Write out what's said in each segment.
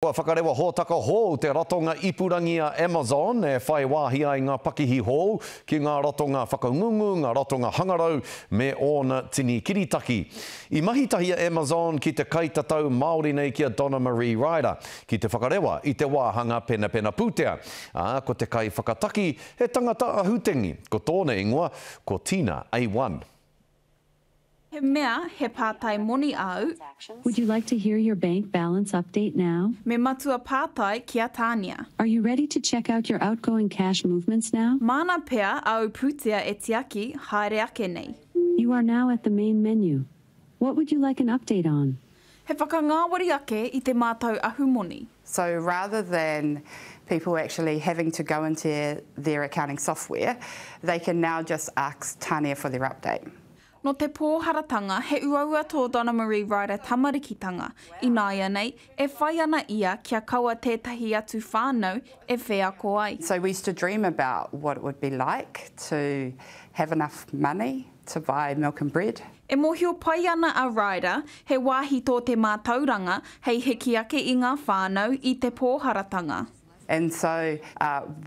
Ua whakarewa hōtaka hou te ratonga ipurangi a Amazon e whai wāhi ai ngā pakihi hou ki ngā ratonga whakangungu, ngā ratonga hangarau me ōna tini kiritaki. I mahitahi a Amazon ki te kaitatau Māori nei kia Donna Marie Ryder ki te whakarewa i te wāhanga pena pena pūtea. Ko te kai whakataki he tangata ahutengi, ko tōna ingoa, ko Tina A1. He mea he pātai moni au. Would you like to hear your bank balance update now? Me matua pātai kia Tānia. Are you ready to check out your outgoing cash movements now? Mana pea au pūtea e tiaki haere ake nei. You are now at the main menu. What would you like an update on? He whakangāwari ake i te mātau ahu moni. So rather than people actually having to go into their accounting software, they can now just ask Tānia for their update. No te pōharatanga, he uaua tō Donna Marie Ryder tamarikitanga. I nāia nei, e whai ana ia kia kaua tētahi atu whānau e whea ko ai. So we used to dream about what it would be like to have enough money to buy milk and bread. E mohio pai ana a Ryder, he wāhi tō te mātauranga, hei heki ake i ngā whānau i te pōharatanga. And so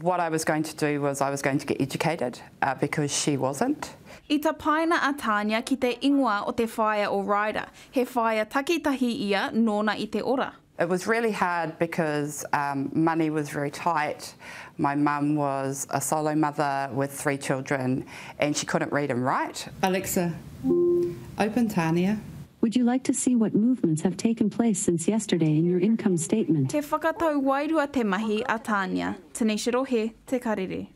what I was going to do was I was going to get educated because she wasn't. I ta paina a Tānia ki te ingoa o te whaia o Ryder. He whaia takitahi ia nōna i te ora. It was really hard because money was very tight. My mum was a solo mother with 3 children and she couldn't read and write. Alexa, open Tānia. Would you like to see what movements have taken place since yesterday in your income statement? He whakatau wairua te mahi a Tānia. Tanisha rohe, te karere.